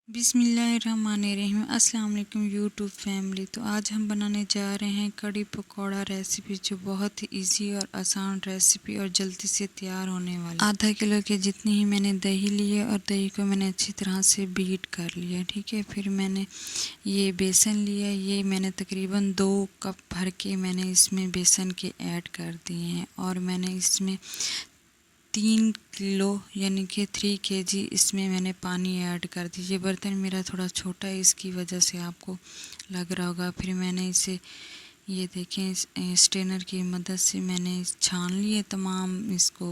बिस्मिल्लाहिर्रहमानिर्रहीम। अस्सलाम वालेकुम यूट्यूब फैमिली। तो आज हम बनाने जा रहे हैं कड़ी पकौड़ा रेसिपी, जो बहुत ही इजी और आसान रेसिपी और जल्दी से तैयार होने वाली। आधा किलो के जितनी ही मैंने दही ली है और दही को मैंने अच्छी तरह से बीट कर लिया, ठीक है। फिर मैंने ये बेसन लिया, ये मैंने तकरीबन 2 कप भर के मैंने इसमें बेसन के ऐड कर दिए हैं और मैंने इसमें 3 किलो यानी कि 3 केजी इसमें मैंने पानी ऐड कर दी। ये बर्तन मेरा थोड़ा छोटा है, इसकी वजह से आपको लग रहा होगा। फिर मैंने इसे ये देखें स्ट्रेनर की मदद से मैंने छान लिए तमाम इसको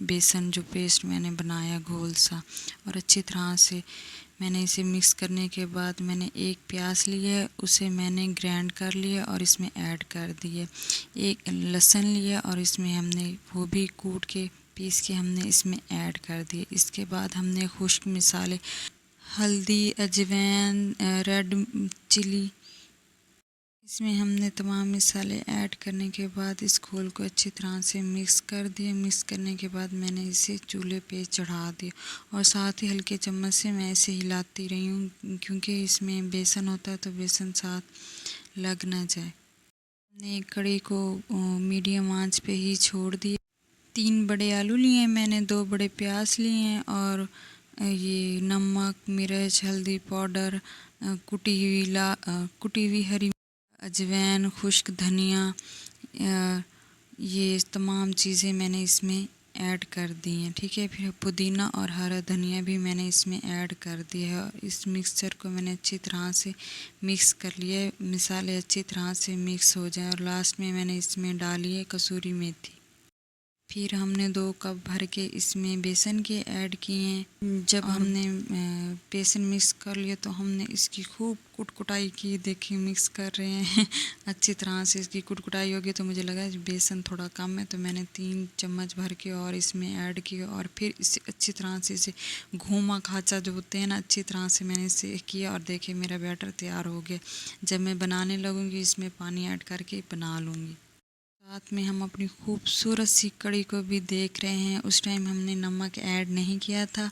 बेसन, जो पेस्ट मैंने बनाया घोल सा, और अच्छी तरह से मैंने इसे मिक्स करने के बाद मैंने एक प्याज लिया, उसे मैंने ग्राइंड कर लिया और इसमें ऐड कर दिए। एक लहसुन लिया और इसमें हमने वो भी कूट के पीस के हमने इसमें ऐड कर दिए। इसके बाद हमने खुश्क मसाले, हल्दी, अजवाइन, रेड चिली, इसमें हमने तमाम मसाले ऐड करने के बाद इस घोल को अच्छी तरह से मिक्स कर दिया। मिक्स करने के बाद मैंने इसे चूल्हे पे चढ़ा दिया और साथ ही हल्के चम्मच से मैं इसे हिलाती रही हूँ, क्योंकि इसमें बेसन होता है तो बेसन साथ लग ना जाए। हमने कढ़ी को मीडियम आंच पे ही छोड़ दिया। 3 बड़े आलू लिए मैंने, 2 बड़े प्याज लिए हैं और ये नमक, मिर्च, हल्दी पाउडर, कुटी हुई हरी अजवाइन, खुश्क धनिया, ये तमाम चीज़ें मैंने इसमें ऐड कर दी हैं, ठीक है। फिर पुदीना और हरा धनिया भी मैंने इसमें ऐड कर दिया है और इस मिक्सचर को मैंने अच्छी तरह से मिक्स कर लिया है। मसाले अच्छी तरह से मिक्स हो जाए और लास्ट में मैंने इसमें डाली है कसूरी मेथी। फिर हमने 2 कप भर के इसमें बेसन के ऐड किए हैं। जब हमने बेसन मिक्स कर लिया तो हमने इसकी खूब कुटकुटाई की। देखिए मिक्स कर रहे हैं अच्छी तरह से इसकी कुटकुटाई होगी। तो मुझे लगा बेसन थोड़ा कम है, तो मैंने 3 चम्मच भर के और इसमें ऐड किया और फिर इसे अच्छी तरह से इसे घूमा खाचा जो होते हैं ना, अच्छी तरह से मैंने इसे किया और देखिए मेरा बैटर तैयार हो गया। जब मैं बनाने लगूँगी इसमें पानी ऐड करके बना लूँगी। साथ में हम अपनी खूबसूरत सी कड़ी को भी देख रहे हैं। उस टाइम हमने नमक ऐड नहीं किया था।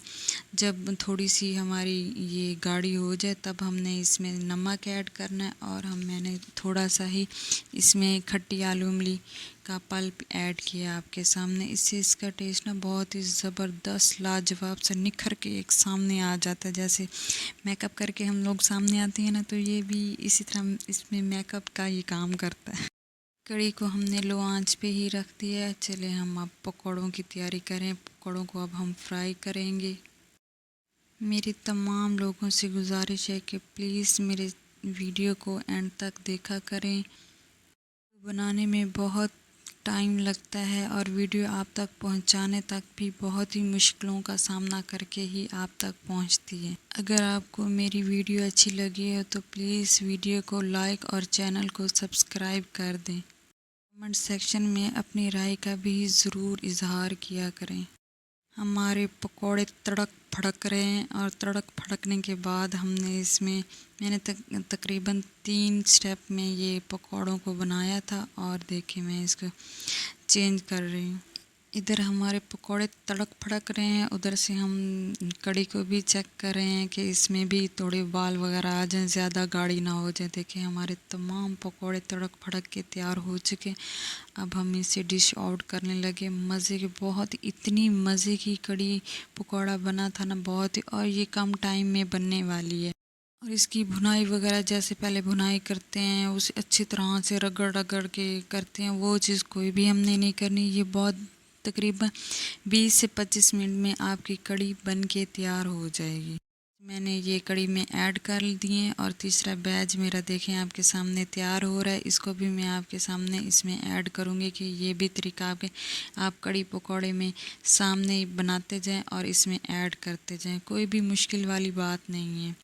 जब थोड़ी सी हमारी ये गाढ़ी हो जाए तब हमने इसमें नमक ऐड करना है और मैंने थोड़ा सा ही इसमें खट्टी आलू इमली का पल्प ऐड किया आपके सामने। इससे इसका टेस्ट ना बहुत ही ज़बरदस्त लाजवाब से निखर के एक सामने आ जाता है। जैसे मेकअप करके हम लोग सामने आते हैं ना, तो ये भी इसी तरह इसमें मेकअप का ही काम करता है। कड़ी को हमने लो आंच पे ही रख दिया है। चले हम अब पकौड़ों की तैयारी करें। पकौड़ों को अब हम फ्राई करेंगे। मेरी तमाम लोगों से गुजारिश है कि प्लीज़ मेरे वीडियो को एंड तक देखा करें। बनाने में बहुत टाइम लगता है और वीडियो आप तक पहुंचाने तक भी बहुत ही मुश्किलों का सामना करके ही आप तक पहुंचती है। अगर आपको मेरी वीडियो अच्छी लगी है तो प्लीज़ वीडियो को लाइक और चैनल को सब्सक्राइब कर दें। कमेंट सेक्शन में अपनी राय का भी ज़रूर इजहार किया करें। हमारे पकोड़े तड़क फड़क रहे हैं और तड़क फड़कने के बाद हमने इसमें मैंने तकरीबन 3 स्टेप में ये पकोड़ों को बनाया था और देखिए मैं इसको चेंज कर रही हूँ। इधर हमारे पकोड़े तड़क फड़क रहे हैं, उधर से हम कड़ी को भी चेक कर रहे हैं कि इसमें भी थोड़े बाल वगैरह आ जाएं, ज़्यादा गाढ़ी ना हो जाए। देखिए हमारे तमाम पकोड़े तड़क फड़क के तैयार हो चुके। अब हम इसे डिश आउट करने लगे। मज़े के बहुत इतनी मज़े की कड़ी पकौड़ा बना था ना, बहुत ही, और ये कम टाइम में बनने वाली है। और इसकी भुनाई वगैरह जैसे पहले भुनाई करते हैं उसे अच्छी तरह से रगड़ रगड़ के करते हैं, वो चीज़ कोई भी हमने नहीं करनी। ये बहुत तकरीबन 20 से 25 मिनट में आपकी कड़ी बन के तैयार हो जाएगी। मैंने ये कड़ी में ऐड कर दिए और तीसरा बैच मेरा देखें आपके सामने तैयार हो रहा है। इसको भी मैं आपके सामने इसमें ऐड करूँगी कि ये भी तरीका आप कड़ी पकौड़े में सामने बनाते जाएं और इसमें ऐड करते जाएं। कोई भी मुश्किल वाली बात नहीं है।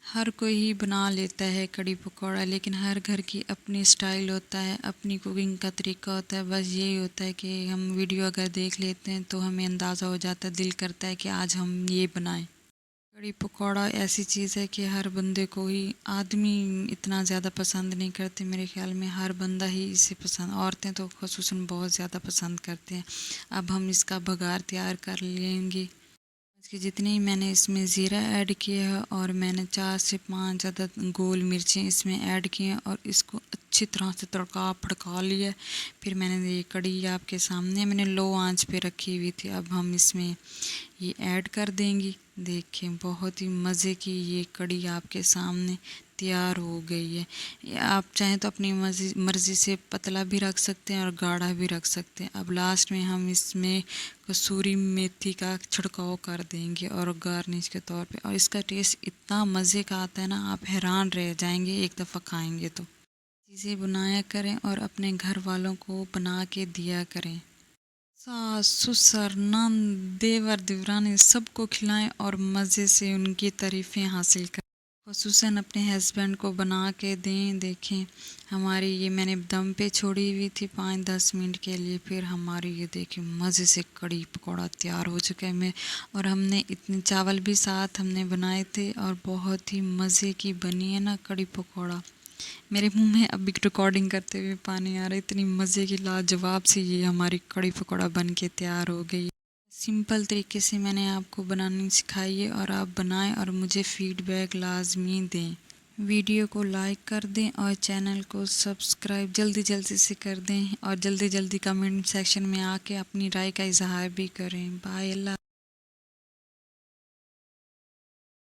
हर कोई ही बना लेता है कड़ी पकौड़ा, लेकिन हर घर की अपनी स्टाइल होता है, अपनी कुकिंग का तरीका होता है। बस यही होता है कि हम वीडियो अगर देख लेते हैं तो हमें अंदाज़ा हो जाता है, दिल करता है कि आज हम ये बनाएं। कड़ी पकौड़ा ऐसी चीज़ है कि हर बंदे को ही, आदमी इतना ज़्यादा पसंद नहीं करते, मेरे ख्याल में हर बंदा ही इसे पसंद, औरतें तो खुसूसन बहुत ज़्यादा पसंद करते हैं। अब हम इसका बघार तैयार कर लेंगे। कि जितनी मैंने इसमें ज़ीरा ऐड किया है और मैंने 4 से 5 अदद गोल मिर्चें इसमें ऐड की हैं और इसको अच्छी तरह से तड़का फड़का लिया। फिर मैंने ये कढ़ी आपके सामने मैंने लो आंच पे रखी हुई थी। अब हम इसमें ये ऐड कर देंगी। देखें बहुत ही मज़े की ये कढ़ी आपके सामने तैयार हो गई है। आप चाहें तो अपनी मर्ज़ी से पतला भी रख सकते हैं और गाढ़ा भी रख सकते हैं। अब लास्ट में हम इसमें कसूरी मेथी का छिड़काव कर देंगे और गार्निश के तौर पे, और इसका टेस्ट इतना मज़े का आता है ना, आप हैरान रह जाएंगे एक दफ़ा खाएंगे तो। चीज़ें बनाया करें और अपने घर वालों को बना के दिया करें। सास ससुर नंद देवर देवरानी सबको खिलाएं और मज़े से उनकी तारीफ़ें हासिल करें। ख़ुसूसन अपने हस्बैंड को बना के दें। देखें हमारी ये मैंने दम पे छोड़ी हुई थी 5-10 मिनट के लिए। फिर हमारी ये देखें मज़े से कढ़ी पकौड़ा तैयार हो चुका है। मैं और हमने इतने चावल भी साथ हमने बनाए थे और बहुत ही मज़े की बनी है ना कढ़ी पकौड़ा। मेरे मुंह में अभी रिकॉर्डिंग करते हुए पानी आ रहा है, इतनी मज़े की लाजवाब सी ये हमारी कढ़ी पकौड़ा बन के तैयार हो गई। सिंपल तरीके से मैंने आपको बनानी सिखाई है और आप बनाएं और मुझे फ़ीडबैक लाजमी दें। वीडियो को लाइक कर दें और चैनल को सब्सक्राइब जल्दी जल्दी से कर दें और जल्दी जल्दी कमेंट सेक्शन में आके अपनी राय का इजहार भी करें। बाय अल्लाह।